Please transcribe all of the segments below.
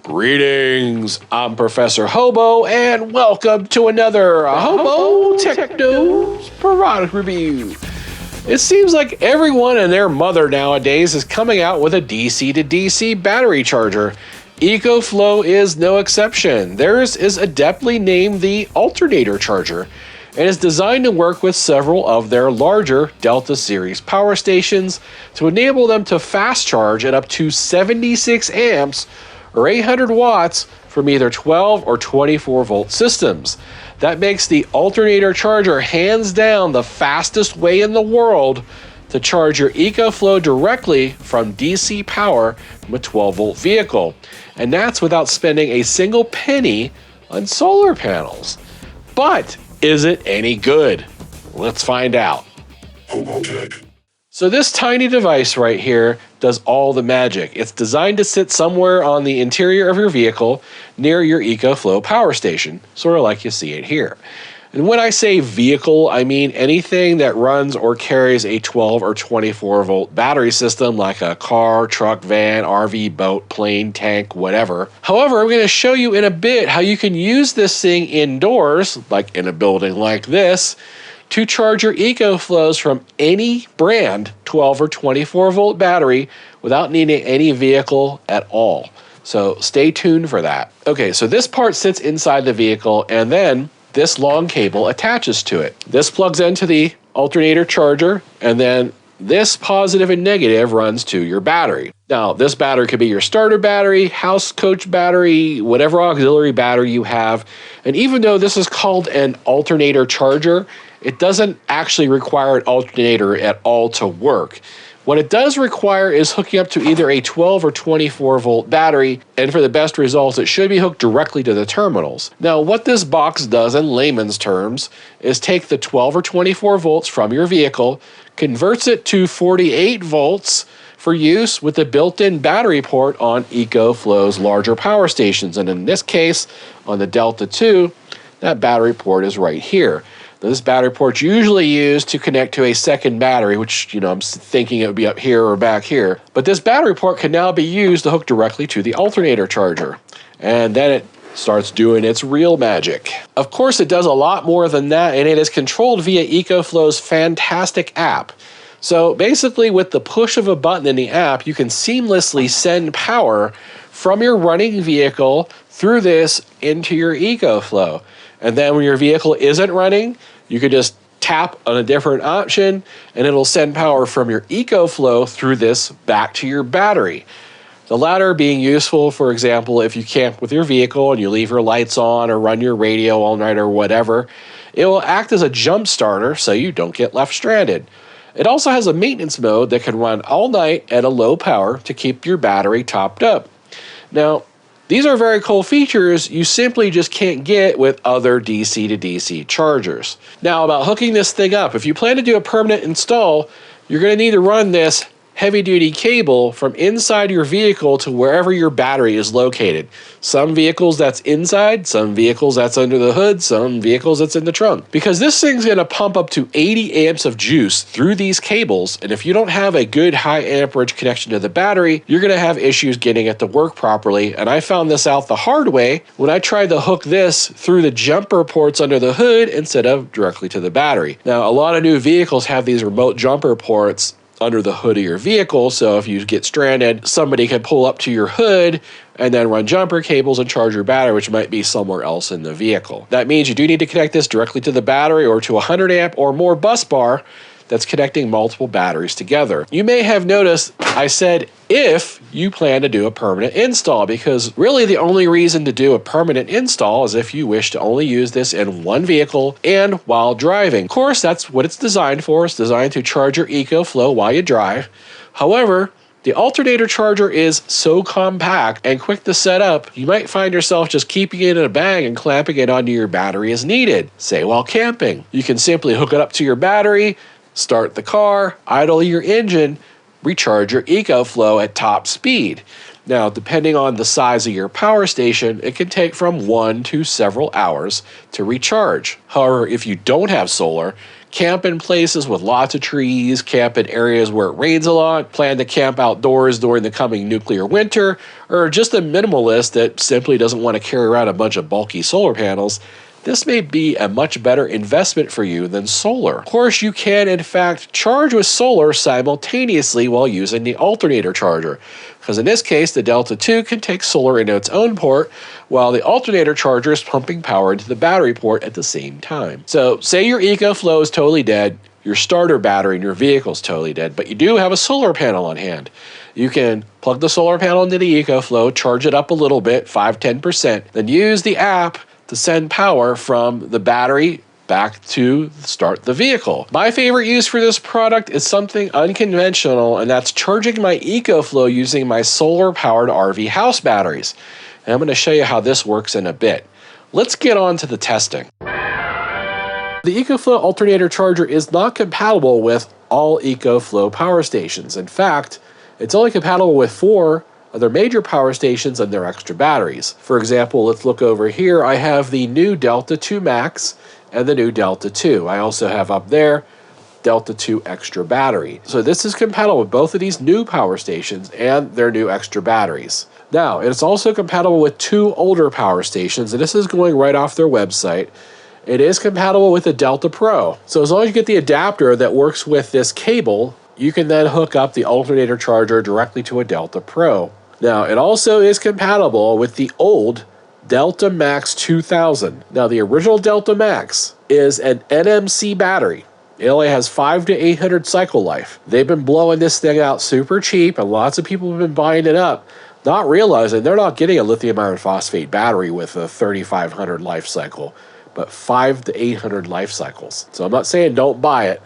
Greetings, I'm Professor Hobo, and welcome to another HOBOTECH News product review. It seems like everyone and their mother nowadays is coming out with a DC to DC battery charger. EcoFlow is no exception. Theirs is adeptly named the Alternator Charger and is designed to work with several of their larger Delta series power stations to enable them to fast charge at up to 76 amps or 800 watts from either 12 or 24 volt systems. That makes the Alternator Charger hands down the fastest way in the world to charge your EcoFlow directly from DC power from a 12 volt vehicle. And that's without spending a single penny on solar panels. But is it any good? Let's find out. HOBOTECH. So this tiny device right here does all the magic. It's designed to sit somewhere on the interior of your vehicle near your EcoFlow power station, sort of like you see it here. And when I say vehicle, I mean anything that runs or carries a 12 or 24 volt battery system like a car, truck, van, RV, boat, plane, tank, whatever. However, I'm going to show you in a bit how you can use this thing indoors, like in a building like this, to charge your EcoFlows from any brand 12 or 24 volt battery without needing any vehicle at all. So stay tuned for that. Okay, so this part sits inside the vehicle and then this long cable attaches to it. This plugs into the alternator charger and then this positive and negative runs to your battery. Now, this battery could be your starter battery, house coach battery, whatever auxiliary battery you have. And even though this is called an alternator charger, it doesn't actually require an alternator at all to work. What it does require is hooking up to either a 12 or 24 volt battery, and for the best results, it should be hooked directly to the terminals. Now, what this box does in layman's terms is take the 12 or 24 volts from your vehicle, converts it to 48 volts for use with the built-in battery port on EcoFlow's larger power stations. And in this case, on the Delta 2, that battery port is right here. This battery port's usually used to connect to a second battery, which, I'm thinking it would be up here or back here. But this battery port can now be used to hook directly to the alternator charger. And then it starts doing its real magic. Of course, it does a lot more than that, and it is controlled via EcoFlow's fantastic app. So basically, with the push of a button in the app, you can seamlessly send power from your running vehicle through this into your EcoFlow. And then when your vehicle isn't running, you could just tap on a different option and it'll send power from your EcoFlow through this back to your battery. The latter being useful, for example, if you camp with your vehicle and you leave your lights on or run your radio all night or whatever, it will act as a jump starter so you don't get left stranded. It also has a maintenance mode that can run all night at a low power to keep your battery topped up. Now, these are very cool features you simply just can't get with other DC to DC chargers. Now, about hooking this thing up, if you plan to do a permanent install, you're going to need to run this heavy-duty cable from inside your vehicle to wherever your battery is located. Some vehicles that's inside, some vehicles that's under the hood, some vehicles that's in the trunk. Because this thing's going to pump up to 80 amps of juice through these cables, and if you don't have a good high amperage connection to the battery, you're going to have issues getting it to work properly. And I found this out the hard way when I tried to hook this through the jumper ports under the hood instead of directly to the battery. Now, a lot of new vehicles have these remote jumper ports under the hood of your vehicle, so if you get stranded, somebody can pull up to your hood and then run jumper cables and charge your battery, which might be somewhere else in the vehicle. That means you do need to connect this directly to the battery or to a 100 amp or more bus bar that's connecting multiple batteries together. You may have noticed I said if you plan to do a permanent install, because really the only reason to do a permanent install is if you wish to only use this in one vehicle and while driving. Of course, that's what it's designed for. It's designed to charge your EcoFlow while you drive. However, the alternator charger is so compact and quick to set up, you might find yourself just keeping it in a bag and clamping it onto your battery as needed, say while camping. You can simply hook it up to your battery, start the car, idle your engine, recharge your EcoFlow at top speed. Now, depending on the size of your power station, it can take from 1 to several hours to recharge. However, if you don't have solar, camp in places with lots of trees, camp in areas where it rains a lot, plan to camp outdoors during the coming nuclear winter, or just a minimalist that simply doesn't want to carry around a bunch of bulky solar panels, this may be a much better investment for you than solar. Of course, you can in fact charge with solar simultaneously while using the alternator charger, because in this case, the Delta 2 can take solar into its own port, while the alternator charger is pumping power into the battery port at the same time. So say your EcoFlow is totally dead, your starter battery in your vehicle is totally dead, but you do have a solar panel on hand. You can plug the solar panel into the EcoFlow, charge it up a little bit, 5–10%, then use the app to send power from the battery back to start the vehicle. My favorite use for this product is something unconventional, and that's charging my EcoFlow using my solar-powered RV house batteries. And I'm going to show you how this works in a bit. Let's get on to the testing. The EcoFlow Alternator Charger is not compatible with all EcoFlow power stations. In fact, it's only compatible with 4 of their major power stations and their extra batteries. For example, let's look over here. I have the new Delta 2 Max and the new Delta 2. I also have up there Delta 2 extra battery. So this is compatible with both of these new power stations and their new extra batteries. Now, it's also compatible with 2 older power stations, and this is going right off their website. It is compatible with the Delta Pro. So as long as you get the adapter that works with this cable, you can then hook up the alternator charger directly to a Delta Pro. Now, it also is compatible with the old Delta Max 2000. Now, the original Delta Max is an NMC battery. It only has 500 to 800 cycle life. They've been blowing this thing out super cheap, and lots of people have been buying it up, not realizing they're not getting a lithium iron phosphate battery with a 3500 life cycle, but 500 to 800 life cycles. So I'm not saying don't buy it.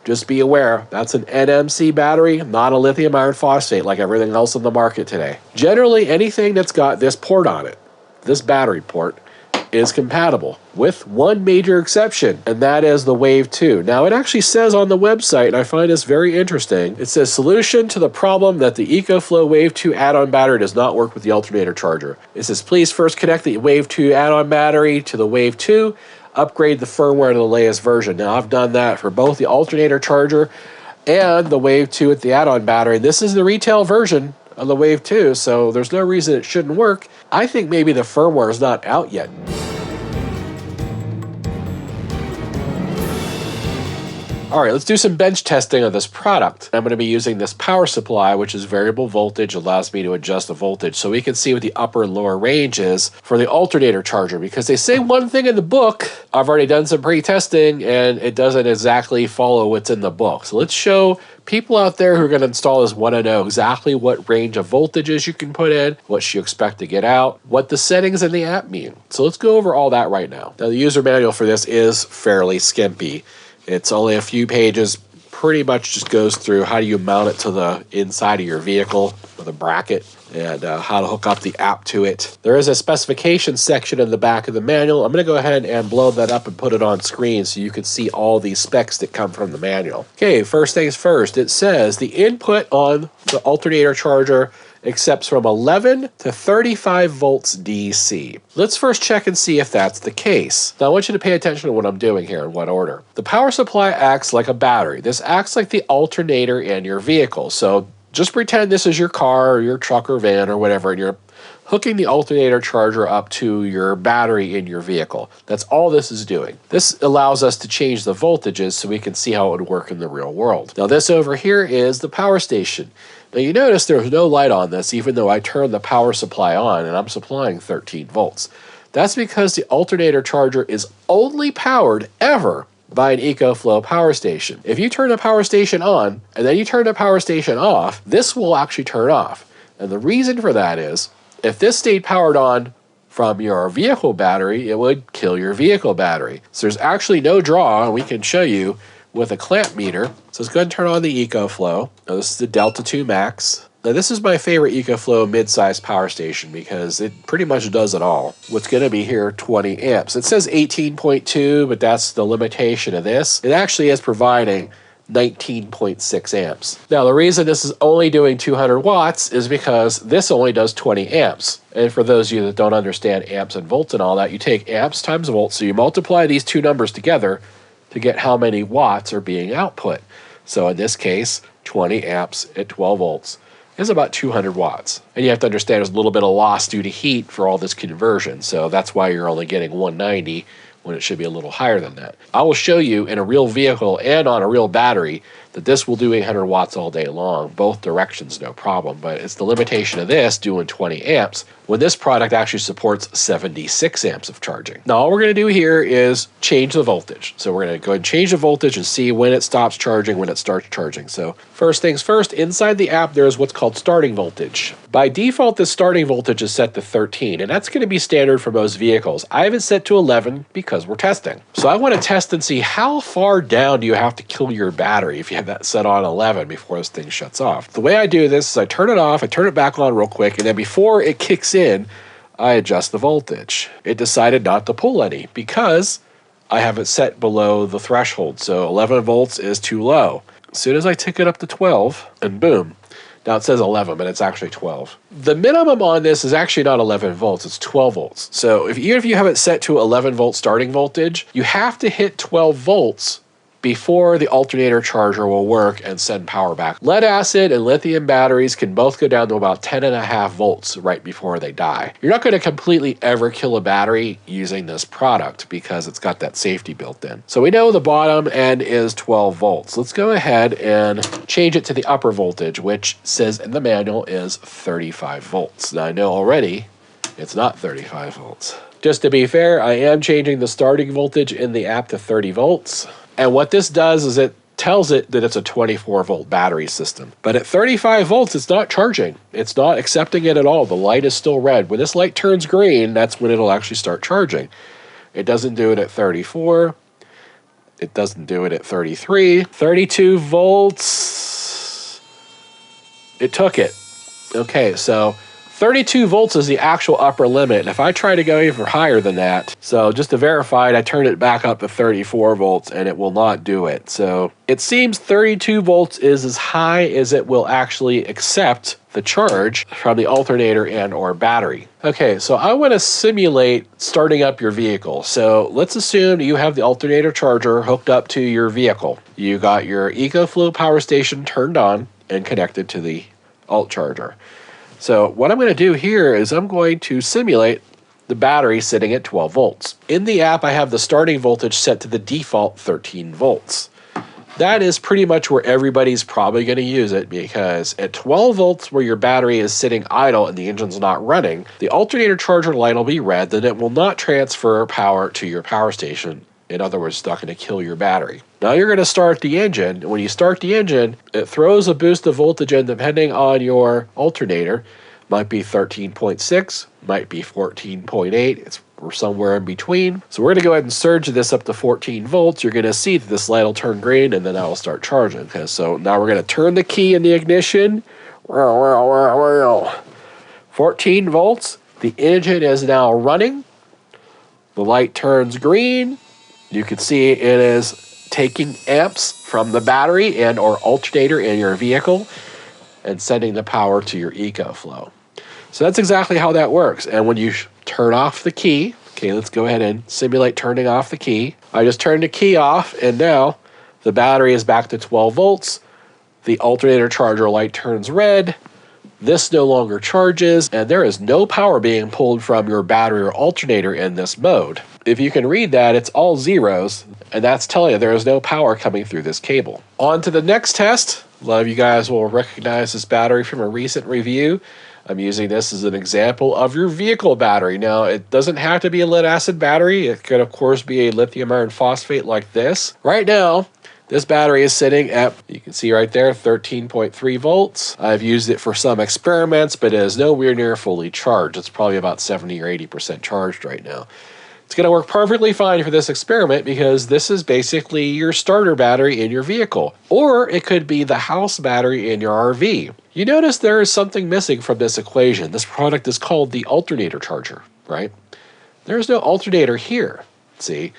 Just be aware, that's an NMC battery, not a lithium iron phosphate like everything else on the market today. Generally, anything that's got this port on it, this battery port, is compatible, with one major exception, and that is the Wave 2. Now, it actually says on the website, and I find this very interesting, it says, solution to the problem that the EcoFlow Wave 2 add-on battery does not work with the alternator charger. It says, please first connect the Wave 2 add-on battery to the Wave 2, upgrade the firmware to the latest version. Now, I've done that for both the alternator charger and the Wave 2 with the add-on battery. This is the retail version of the Wave 2, so there's no reason it shouldn't work. I think maybe the firmware is not out yet. All right, let's do some bench testing of this product. I'm going to be using this power supply, which is variable voltage, allows me to adjust the voltage so we can see what the upper and lower range is for the alternator charger, because they say one thing in the book. I've already done some pre-testing and it doesn't exactly follow what's in the book. So let's show people out there who are going to install this want to know exactly what range of voltages you can put in, what you expect to get out, what the settings in the app mean. So let's go over all that right now. Now, the user manual for this is fairly skimpy. It's only a few pages, pretty much just goes through how do you mount it to the inside of your vehicle with a bracket and how to hook up the app to it. There is a specification section in the back of the manual. I'm going to go ahead and blow that up and put it on screen so you can see all these specs that come from the manual. Okay, first things first, it says the input on the alternator charger accepts from 11 to 35 volts DC. Let's first check and see if that's the case. Now I want you to pay attention to what I'm doing here in what order. The power supply acts like a battery. This acts like the alternator in your vehicle. So just pretend this is your car or your truck or van or whatever, and you're hooking the alternator charger up to your battery in your vehicle. That's all this is doing. This allows us to change the voltages so we can see how it would work in the real world. Now this over here is the power station. Now you notice there's no light on this even though I turned the power supply on and I'm supplying 13 volts. That's because the alternator charger is only powered ever by an EcoFlow power station. If you turn the power station on and then you turn the power station off, this will actually turn off. And the reason for that is if this stayed powered on from your vehicle battery, it would kill your vehicle battery. So there's actually no draw, and we can show you with a clamp meter. So let's go ahead and turn on the EcoFlow. Now this is the Delta 2 Max. Now this is my favorite EcoFlow mid-size power station because it pretty much does it all. What's going to be here, 20 amps. It says 18.2, but that's the limitation of this. It actually is providing 19.6 amps. Now the reason this is only doing 200 watts is because this only does 20 amps. And for those of you that don't understand amps and volts and all that, you take amps times volts, so you multiply these two numbers together to to get how many watts are being output. So in this case, 20 amps at 12 volts is about 200 watts. And you have to understand there's a little bit of loss due to heat for all this conversion. So that's why you're only getting 190 when it should be a little higher than that. I will show you in a real vehicle and on a real battery that this will do 800 watts all day long, both directions, no problem. But it's the limitation of this doing 20 amps when this product actually supports 76 amps of charging. Now all we're gonna do here is change the voltage. So we're gonna go ahead and change the voltage and see when it stops charging, when it starts charging. So first things first, inside the app there's what's called starting voltage. By default, the starting voltage is set to 13, and that's gonna be standard for most vehicles. I have it set to 11 because we're testing. So I wanna test and see how far down do you have to kill your battery if you have that set on 11 before this thing shuts off. The way I do this is I turn it off, I turn it back on real quick, and then before it kicks in, I adjust the voltage. It decided not to pull any because I have it set below the threshold. So 11 volts is too low. As soon as I tick it up to 12, and boom, now it says 11, but it's actually 12. The minimum on this is actually not 11 volts, it's 12 volts. So even if you have it set to 11 volt starting voltage, you have to hit 12 volts before the alternator charger will work and send power back. Lead acid and lithium batteries can both go down to about 10.5 volts right before they die. You're not going to completely ever kill a battery using this product because it's got that safety built in. So we know the bottom end is 12 volts. Let's go ahead and change it to the upper voltage, which says in the manual is 35 volts. Now I know already it's not 35 volts. Just to be fair, I am changing the starting voltage in the app to 30 volts. And what this does is it tells it that it's a 24 volt battery system. But at 35 volts, it's not charging. It's not accepting it at all. The light is still red. When this light turns green, that's when it'll actually start charging. It doesn't do it at 34. It doesn't do it at 33. 32 volts. It took it. Okay, so 32 volts is the actual upper limit. And if I try to go even higher than that, so just to verify it, I turned it back up to 34 volts and it will not do it. So it seems 32 volts is as high as it will actually accept the charge from the alternator and or battery. Okay, so I want to simulate starting up your vehicle. So let's assume you have the alternator charger hooked up to your vehicle. You got your EcoFlow power station turned on and connected to the alt charger. So what I'm going to do here is I'm going to simulate the battery sitting at 12 volts. In the app, I have the starting voltage set to the default 13 volts. That is pretty much where everybody's probably going to use it because at 12 volts where your battery is sitting idle and the engine's not running, the alternator charger light will be red, then it will not transfer power to your power station. In other words, it's not going to kill your battery. Now you're going to start the engine. When you start the engine, it throws a boost of voltage in depending on your alternator. Might be 13.6, might be 14.8. It's somewhere in between. So we're going to go ahead and surge this up to 14 volts. You're going to see that this light will turn green and then that will start charging. Okay, so now we're going to turn the key in the ignition. 14 volts. The engine is now running. The light turns green. You can see it is taking amps from the battery and or alternator in your vehicle and sending the power to your EcoFlow. So that's exactly how that works. And when you turn off the key, okay, let's go ahead and simulate turning off the key. I just turned the key off and now the battery is back to 12 volts. The alternator charger light turns red. This no longer charges, and there is no power being pulled from your battery or alternator in this mode. If you can read that, it's all zeros, and that's telling you there is no power coming through this cable. On to the next test. A lot of you guys will recognize this battery from a recent review. I'm using this as an example of your vehicle battery. Now, it doesn't have to be a lead acid battery. It could, of course, be a lithium iron phosphate like this. Right now, this battery is sitting at, you can see right there, 13.3 volts. I've used it for some experiments, but it is nowhere near fully charged. It's probably about 70 or 80% charged right now. It's going to work perfectly fine for this experiment because this is basically your starter battery in your vehicle. Or it could be the house battery in your RV. You notice there is something missing from this equation. This product is called the alternator charger, right? There's no alternator here. See,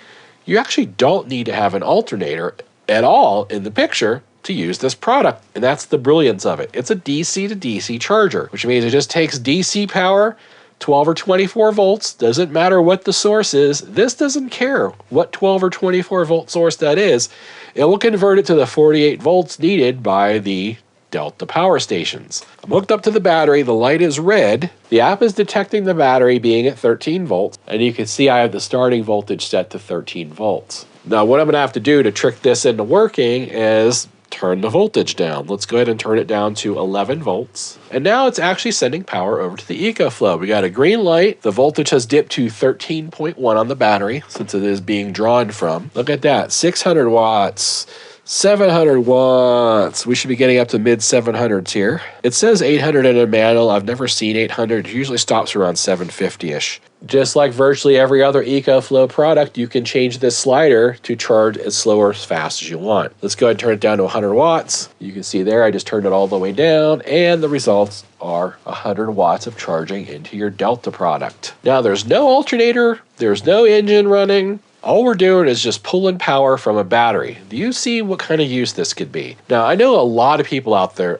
you actually don't need to have an alternator at all in the picture to use this product. And that's the brilliance of it. It's a DC to DC charger, which means it just takes DC power, 12 or 24 volts, doesn't matter what the source is. This doesn't care what 12 or 24 volt source that is. It will convert it to the 48 volts needed by the Delta power stations. I'm hooked up to the battery, the light is red. The app is detecting the battery being at 13 volts, and you can see I have the starting voltage set to 13 volts. Now what I'm gonna have to do to trick this into working is turn the voltage down. Let's go ahead and turn it down to 11 volts. And now it's actually sending power over to the EcoFlow. We got a green light. The voltage has dipped to 13.1 on the battery since it is being drawn from. Look at that, 600 watts. 700 watts. We should be getting up to mid 700s here. It says 800 in a manual. I've never seen 800. It usually stops around 750-ish. Just like virtually every other EcoFlow product, you can change this slider to charge as slow or as fast as you want. Let's go ahead and turn it down to 100 watts. You can see there, I just turned it all the way down, and the results are 100 watts of charging into your Delta product. Now, there's no alternator, there's no engine running. All we're doing is just pulling power from a battery. Do you see what kind of use this could be? Now, I know a lot of people out there,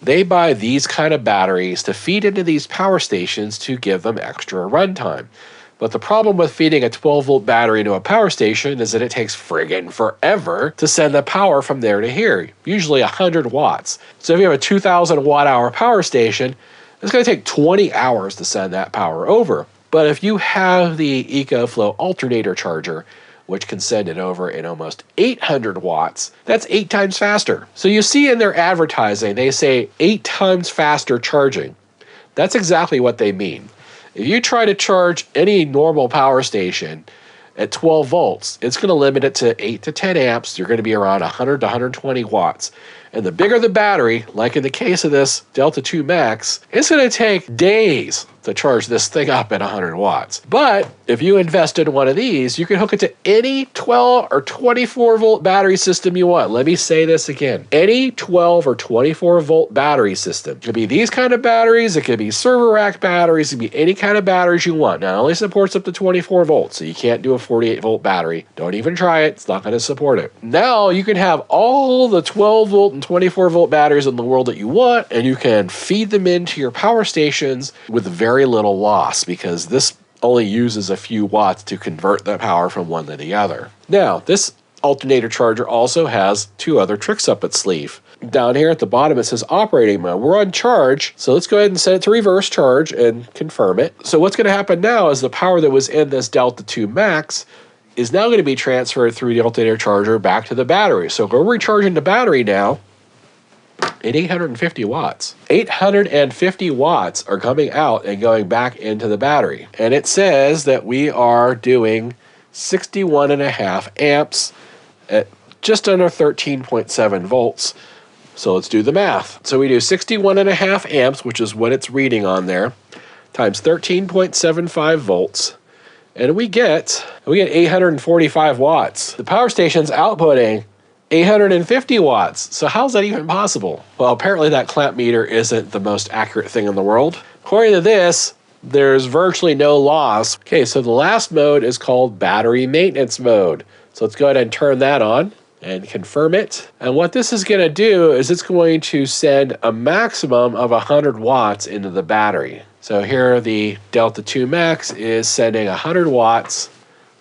they buy these kind of batteries to feed into these power stations to give them extra runtime. But the problem with feeding a 12-volt battery into a power station is that it takes friggin' forever to send the power from there to here, usually 100 watts. So if you have a 2,000 watt-hour power station, it's going to take 20 hours to send that power over. But if you have the EcoFlow Alternator Charger, which can send it over in almost 800 watts, that's 8 times faster. So you see in their advertising, they say 8 times faster charging. That's exactly what they mean. If you try to charge any normal power station at 12 volts, it's going to limit it to 8 to 10 amps. You're going to be around 100 to 120 watts. And the bigger the battery, like in the case of this Delta 2 Max, it's going to take days to charge this thing up at 100 watts. But if you invest in one of these, you can hook it to any 12 or 24 volt battery system you want. Let me say this again. Any 12 or 24 volt battery system. It could be these kind of batteries, it could be server rack batteries, it could be any kind of batteries you want. Now, it only supports up to 24 volts, so you can't do a 48 volt battery. Don't even try it, it's not going to support it. Now, you can have all the 12 volt and 24 volt batteries in the world that you want, and you can feed them into your power stations with very little loss, because this only uses a few watts to convert the power from one to the other. Now, this alternator charger also has 2 other tricks up its sleeve. Down here at the bottom it says operating mode. We're on charge, so let's go ahead and set it to reverse charge and confirm it. So what's going to happen now is the power that was in this Delta 2 Max is now going to be transferred through the alternator charger back to the battery. So we're recharging the battery now at 850 watts. 850 watts are coming out and going back into the battery. And it says that we are doing 61.5 amps at just under 13.7 volts. So let's do the math. So we do 61.5 amps, which is what it's reading on there, times 13.75 volts. And we get 845 watts. The power station's outputting 850 watts. So how's that even possible? Well, apparently that clamp meter isn't the most accurate thing in the world. According to this, there's virtually no loss. Okay, so the last mode is called battery maintenance mode. So let's go ahead and turn that on and confirm it. And what this is going to do is it's going to send a maximum of 100 watts into the battery. So here the Delta 2 Max is sending 100 watts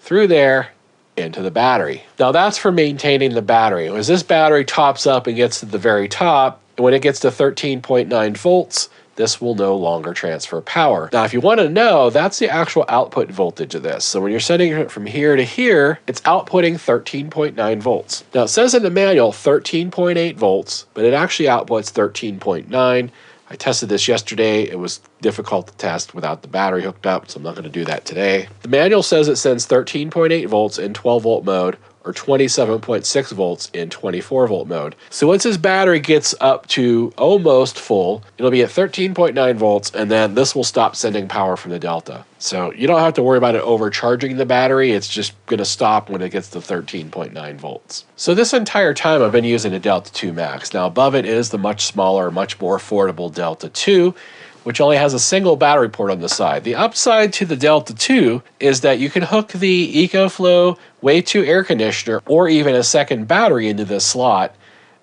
through there into the battery. Now that's for maintaining the battery. As this battery tops up and gets to the very top, when it gets to 13.9 volts, this will no longer transfer power. Now, if you want to know, that's the actual output voltage of this. So when you're sending it from here to here, it's outputting 13.9 volts. Now, it says in the manual 13.8 volts, but it actually outputs 13.9. I tested this yesterday. It was difficult to test without the battery hooked up, so I'm not going to do that today. The manual says it sends 13.8 volts in 12 volt mode, or 27.6 volts in 24 volt mode. So once this battery gets up to almost full, it'll be at 13.9 volts, and then this will stop sending power from the Delta. So you don't have to worry about it overcharging the battery. It's just going to stop when it gets to 13.9 volts. So this entire time I've been using a Delta 2 Max. Now above it is the much smaller, much more affordable Delta 2, which only has a single battery port on the side. The upside to the Delta 2 is that you can hook the EcoFlow Wave 2 air conditioner or even a second battery into this slot,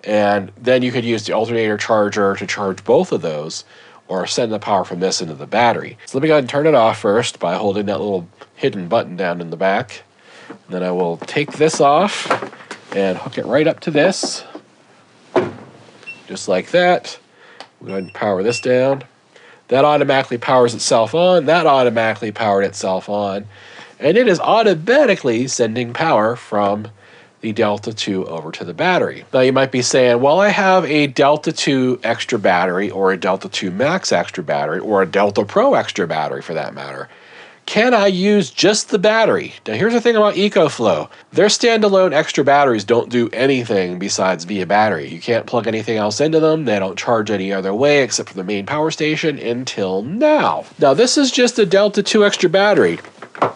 and then you could use the alternator charger to charge both of those. or send the power from this into the battery. So let me go ahead and turn it off first by holding that little hidden button down in the back. And then I will take this off and hook it right up to this, just like that. We'll go ahead and power this down. That automatically powers itself on. That automatically powered itself on. And it is automatically sending power from the Delta 2 over to the battery. Now you might be saying, well, I have a Delta 2 extra battery, or a Delta 2 Max extra battery, or a Delta Pro extra battery for that matter. Can I use just the battery? Now here's the thing about EcoFlow. Their standalone extra batteries don't do anything besides via battery. You can't plug anything else into them. They don't charge any other way except for the main power station until now. Now this is just a Delta 2 extra battery.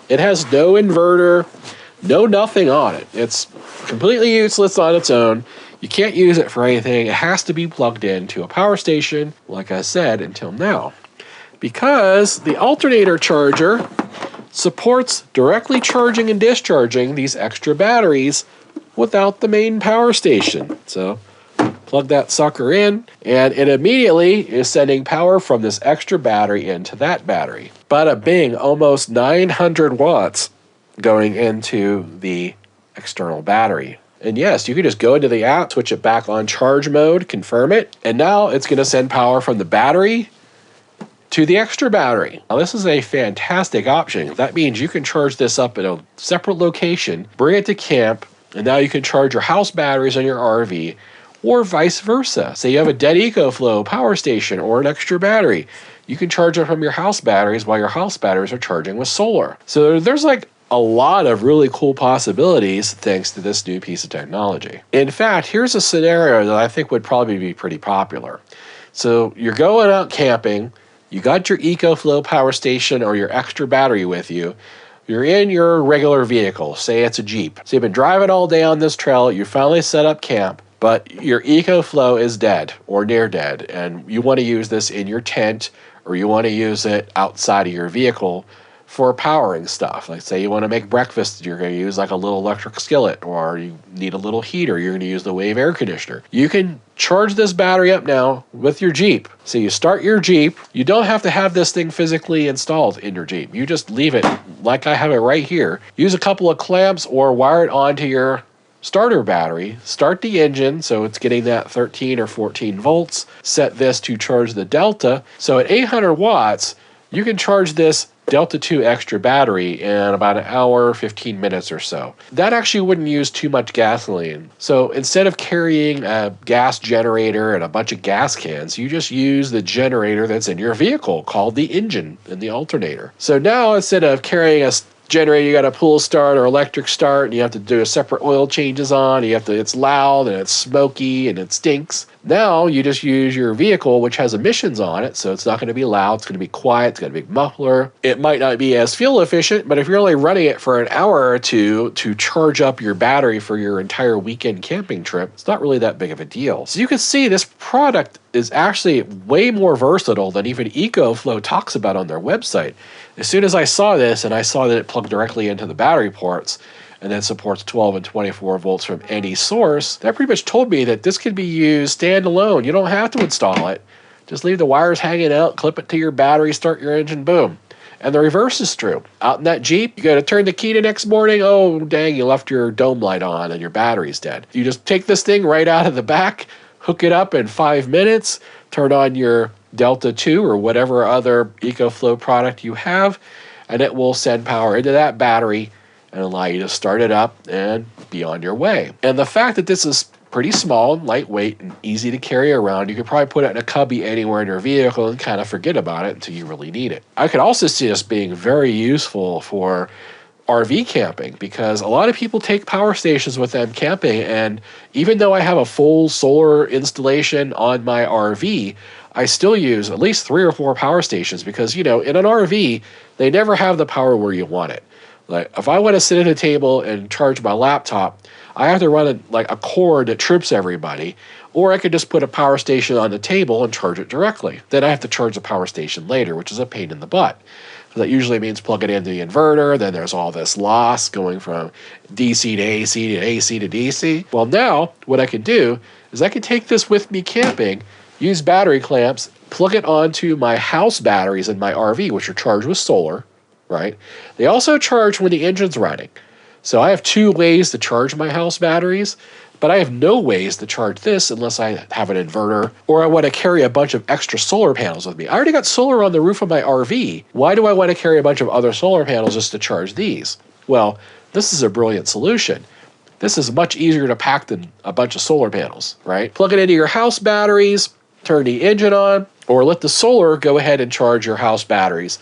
It has no inverter, no nothing on it. It's completely useless on its own. You can't use it for anything. It has to be plugged into a power station, like I said, until now. Because the alternator charger supports directly charging and discharging these extra batteries without the main power station. So plug that sucker in, and it immediately is sending power from this extra battery into that battery. Bada bing, almost 900 watts going into the external battery. And yes, you can just go into the app, switch it back on charge mode, confirm it, and now it's going to send power from the battery to the extra battery. Now this is a fantastic option. That means you can charge this up at a separate location, bring it to camp, and now you can charge your house batteries on your RV, or vice versa. Say you have a dead EcoFlow power station or an extra battery. You can charge it from your house batteries while your house batteries are charging with solar. So there's like a lot of really cool possibilities thanks to this new piece of technology. In fact, here's a scenario that I think would probably be pretty popular. So you're going out camping, you got your EcoFlow power station or your extra battery with you. You're in your regular vehicle, say it's a Jeep. So you've been driving all day on this trail, you finally set up camp, but your EcoFlow is dead or near dead, and you want to use this in your tent, or you want to use it outside of your vehicle for powering stuff. Like say you want to make breakfast, you're going to use like a little electric skillet, or you need a little heater, you're going to use the Wave air conditioner. You can charge this battery up now with your Jeep. So you start your Jeep, you don't have to have this thing physically installed in your Jeep. You just leave it like I have it right here. Use a couple of clamps or wire it onto your starter battery, start the engine so it's getting that 13 or 14 volts, set this to charge the Delta. So at 800 watts, you can charge this Delta 2 extra battery in about an hour, 15 minutes or so. That actually wouldn't use too much gasoline. So instead of carrying a gas generator and a bunch of gas cans, you just use the generator that's in your vehicle called the engine and the alternator. So now instead of carrying a generator, you got a pull start or electric start, and you have to do a separate oil changes on. It's loud and it's smoky and it stinks. Now you just use your vehicle, which has emissions on it, so it's not going to be loud, it's going to be quiet, it's got a big muffler. It might not be as fuel efficient, but if you're only running it for an hour or two to charge up your battery for your entire weekend camping trip, it's not really that big of a deal. So you can see this product is actually way more versatile than even EcoFlow talks about on their website. As soon as I saw this and I saw that it plugged directly into the battery ports, and then supports 12 and 24 volts from any source, that pretty much told me that this can be used standalone. You don't have to install it. Just leave the wires hanging out, clip it to your battery, start your engine, boom. And the reverse is true. Out in that Jeep, you got to turn the key the next morning. Oh, dang, you left your dome light on and your battery's dead. You just take this thing right out of the back, hook it up in 5 minutes, turn on your Delta 2 or whatever other EcoFlow product you have, and it will send power into that battery and allow you to start it up and be on your way. And the fact that this is pretty small and lightweight and easy to carry around, you could probably put it in a cubby anywhere in your vehicle and kind of forget about it until you really need it. I could also see this being very useful for RV camping, because a lot of people take power stations with them camping, and even though I have a full solar installation on my RV, I still use at least 3 or 4 power stations because, in an RV, they never have the power where you want it. Like if I want to sit at a table and charge my laptop, I have to run a cord that trips everybody, or I could just put a power station on the table and charge it directly. Then I have to charge the power station later, which is a pain in the butt. So that usually means plug it into the inverter, then there's all this loss going from DC to AC to AC to DC. Well, now what I can do is I can take this with me camping, use battery clamps, plug it onto my house batteries in my RV, which are charged with solar, right? They also charge when the engine's running. So I have 2 ways to charge my house batteries, but I have no ways to charge this unless I have an inverter or I want to carry a bunch of extra solar panels with me. I already got solar on the roof of my RV. Why do I want to carry a bunch of other solar panels just to charge these? Well, this is a brilliant solution. This is much easier to pack than a bunch of solar panels, right? Plug it into your house batteries, turn the engine on, or let the solar go ahead and charge your house batteries,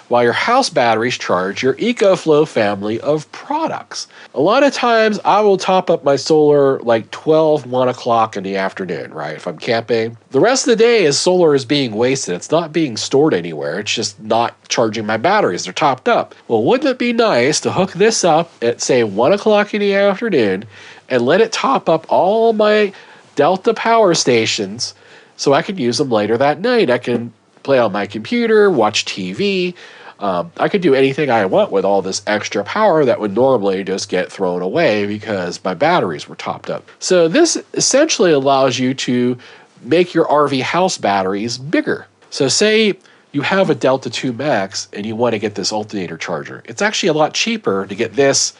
while your house batteries charge your EcoFlow family of products. A lot of times I will top up my solar like 1 o'clock in the afternoon, right? If I'm camping. The rest of the day is solar is being wasted. It's not being stored anywhere. It's just not charging my batteries. They're topped up. Well, wouldn't it be nice to hook this up at say 1 o'clock in the afternoon and let it top up all my Delta power stations so I can use them later that night? I can play on my computer, watch TV. I could do anything I want with all this extra power that would normally just get thrown away because my batteries were topped up. So this essentially allows you to make your RV house batteries bigger. So say you have a Delta 2 Max and you want to get this alternator charger. It's actually a lot cheaper to get this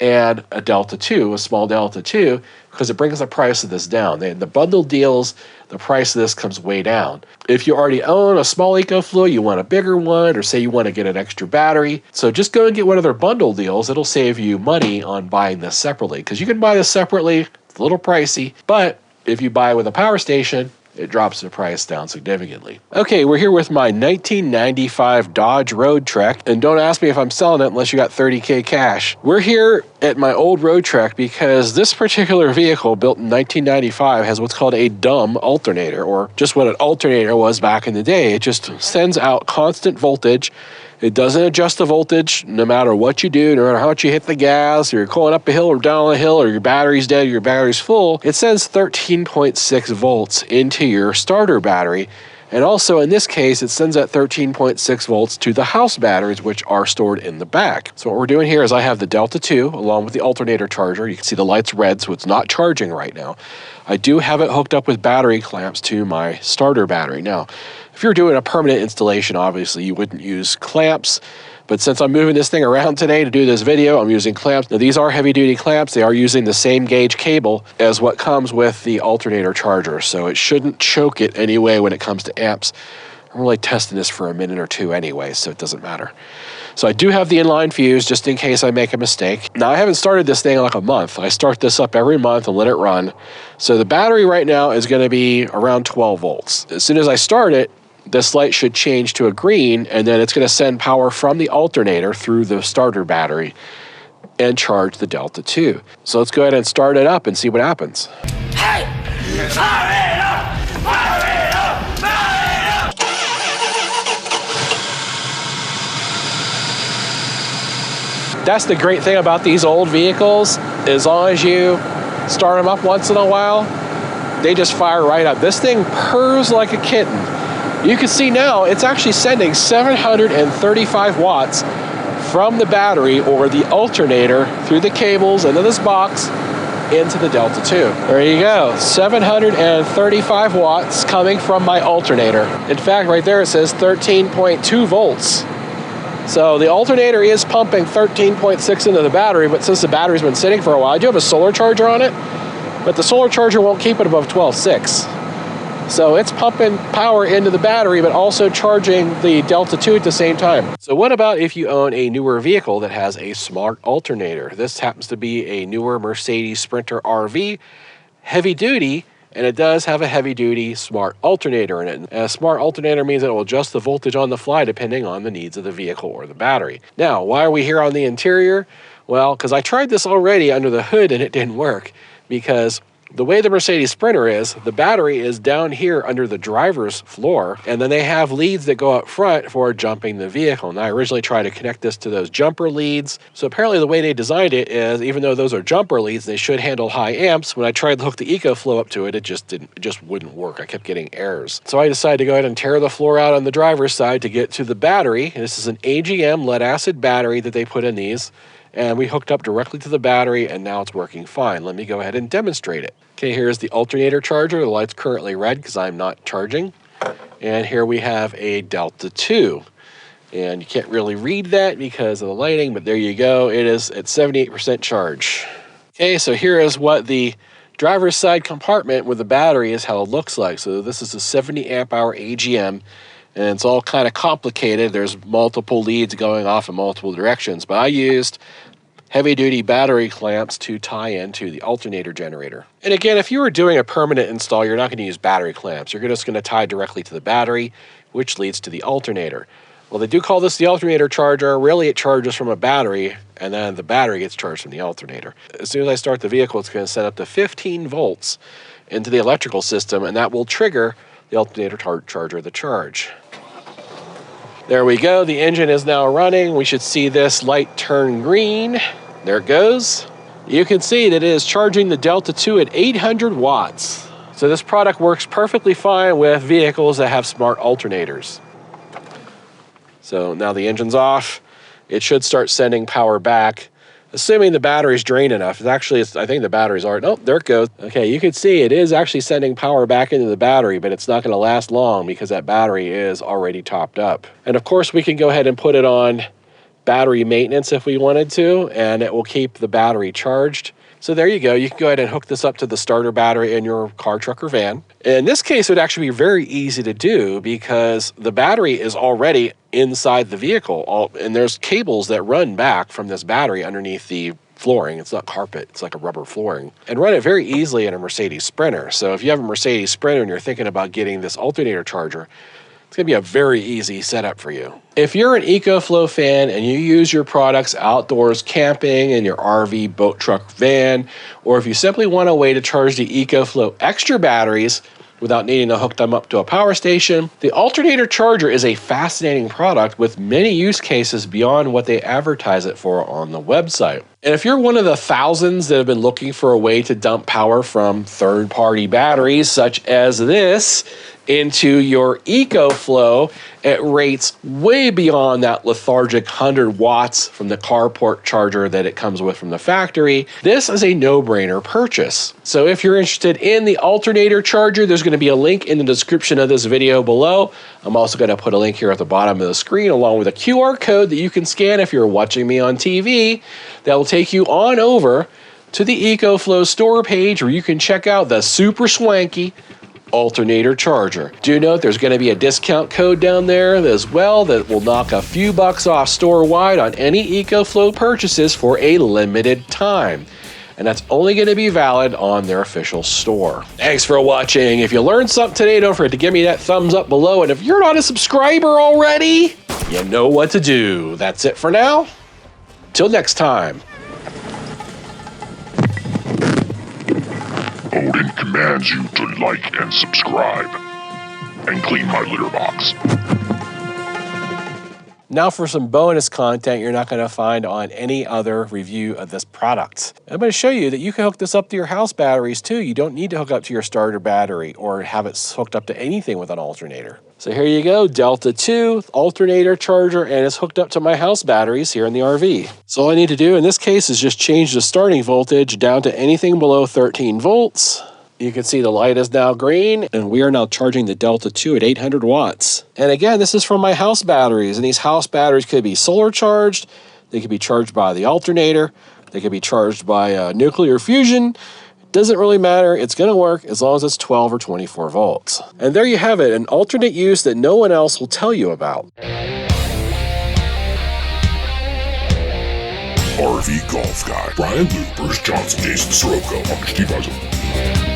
and a Delta 2, a small Delta 2, because it brings the price of this down. The bundle deals, the price of this comes way down. If you already own a small EcoFlow, you want a bigger one, or say you want to get an extra battery, so just go and get one of their bundle deals. It'll save you money on buying this separately, because you can buy this separately. It's a little pricey, but if you buy with a power station, it drops the price down significantly. Okay, we're here with my 1995 Dodge Road Trek, and don't ask me if I'm selling it unless you got 30K cash. We're here at my old Road Trek because this particular vehicle, built in 1995, has what's called a dumb alternator, or just what an alternator was back in the day. It just sends out constant voltage. It doesn't adjust the voltage no matter what you do, no matter how much you hit the gas, or you're going up a hill or down a hill, or your battery's dead, or your battery's full. It sends 13.6 volts into your starter battery. And also in this case, it sends that 13.6 volts to the house batteries, which are stored in the back. So what we're doing here is I have the Delta 2 along with the alternator charger. You can see the light's red, so it's not charging right now. I do have it hooked up with battery clamps to my starter battery. Now, if you're doing a permanent installation, obviously you wouldn't use clamps. But since I'm moving this thing around today to do this video, I'm using clamps. Now these are heavy duty clamps. They are using the same gauge cable as what comes with the alternator charger. So it shouldn't choke it anyway when it comes to amps. I'm really testing this for a minute or two anyway, so it doesn't matter. So I do have the inline fuse just in case I make a mistake. Now I haven't started this thing in like a month. I start this up every month and let it run. So the battery right now is gonna be around 12 volts. As soon as I start it, this light should change to a green, and then it's going to send power from the alternator through the starter battery and charge the Delta 2. So let's go ahead and start it up and see what happens. Hey! Fire it up! Fire it up! Fire it up! That's the great thing about these old vehicles. As long as you start them up once in a while, they just fire right up. This thing purrs like a kitten. You can see now it's actually sending 735 watts from the battery or the alternator through the cables into this box into the Delta 2. There you go, 735 watts coming from my alternator. In fact, right there it says 13.2 volts. So the alternator is pumping 13.6 into the battery, but since the battery's been sitting for a while, I do have a solar charger on it, but the solar charger won't keep it above 12.6. So it's pumping power into the battery, but also charging the Delta 2 at the same time. So what about if you own a newer vehicle that has a smart alternator? This happens to be a newer Mercedes Sprinter RV, heavy duty, and it does have a heavy duty smart alternator in it. And a smart alternator means that it will adjust the voltage on the fly depending on the needs of the vehicle or the battery. Now, why are we here on the interior? Well, because I tried this already under the hood and it didn't work, because the way the Mercedes Sprinter is, the battery is down here under the driver's floor, and then they have leads that go up front for jumping the vehicle. And I originally tried to connect this to those jumper leads. So apparently the way they designed it is, even though those are jumper leads, they should handle high amps. When I tried to hook the EcoFlow up to it, it just wouldn't work. I kept getting errors. So I decided to go ahead and tear the floor out on the driver's side to get to the battery. And this is an AGM lead acid battery that they put in these. And we hooked up directly to the battery, and now it's working fine. Let me go ahead and demonstrate it. Okay, here's the alternator charger. The light's currently red because I'm not charging. And here we have a Delta 2. And you can't really read that because of the lighting, but there you go. It is at 78% charge. Okay, so here is what the driver's side compartment with the battery is how it looks like. So this is a 70 amp hour AGM, and it's all kind of complicated. There's multiple leads going off in multiple directions, but I used heavy duty battery clamps to tie into the alternator generator. And again, if you were doing a permanent install, you're not going to use battery clamps. You're just going to tie directly to the battery, which leads to the alternator. Well, they do call this the alternator charger. Really, it charges from a battery, and then the battery gets charged from the alternator. As soon as I start the vehicle, it's going to set up to 15 volts into the electrical system, and that will trigger the alternator charger to charge. There we go. The engine is now running. We should see this light turn green. There it goes. You can see that it is charging the Delta 2 at 800 watts. So this product works perfectly fine with vehicles that have smart alternators. So now the engine's off. It should start sending power back, assuming the battery's drained enough. It's actually, I think the batteries are, oh, there it goes. Okay, you can see it is actually sending power back into the battery, but it's not gonna last long because that battery is already topped up. And of course, we can go ahead and put it on battery maintenance if we wanted to, and it will keep the battery charged. So there you go. You can go ahead and hook this up to the starter battery in your car, truck, or van. In this case, it would actually be very easy to do because the battery is already inside the vehicle, and there's cables that run back from this battery underneath the flooring. It's not carpet, it's like a rubber flooring. And run it very easily in a Mercedes Sprinter. So if you have a Mercedes Sprinter and you're thinking about getting this alternator charger, it's gonna be a very easy setup for you. If you're an EcoFlow fan and you use your products outdoors camping in your RV, boat, truck, van, or if you simply want a way to charge the EcoFlow extra batteries without needing to hook them up to a power station, the alternator charger is a fascinating product with many use cases beyond what they advertise it for on the website. And if you're one of the thousands that have been looking for a way to dump power from third-party batteries such as this into your EcoFlow at rates way beyond that lethargic 100 watts from the carport charger that it comes with from the factory, this is a no-brainer purchase. So if you're interested in the alternator charger, there's going to be a link in the description of this video below. I'm also going to put a link here at the bottom of the screen along with a QR code that you can scan if you're watching me on TV that will take you on over to the EcoFlow store page where you can check out the super swanky alternator charger. Do note there's going to be a discount code down there as well that will knock a few bucks off store-wide on any EcoFlow purchases for a limited time. And that's only going to be valid on their official store. Thanks for watching. If you learned something today, don't forget to give me that thumbs up below. And if you're not a subscriber already, you know what to do. That's it for now. Till next time. Odin commands you to like and subscribe, and clean my litter box. Now for some bonus content you're not going to find on any other review of this product. I'm going to show you that you can hook this up to your house batteries too. You don't need to hook up to your starter battery or have it hooked up to anything with an alternator. So here you go, Delta 2 alternator charger, and it's hooked up to my house batteries here in the RV. So all I need to do in this case is just change the starting voltage down to anything below 13 volts. You can see the light is now green, and we are now charging the Delta 2 at 800 watts. And again, this is from my house batteries, and these house batteries could be solar charged, they could be charged by the alternator, they could be charged by nuclear fusion. Doesn't really matter, it's gonna work as long as it's 12 or 24 volts. And there you have it, an alternate use that no one else will tell you about. RV Golf Guy, Brian Blue, Bruce Johnson, Jason Sirocco, Steve Eisen.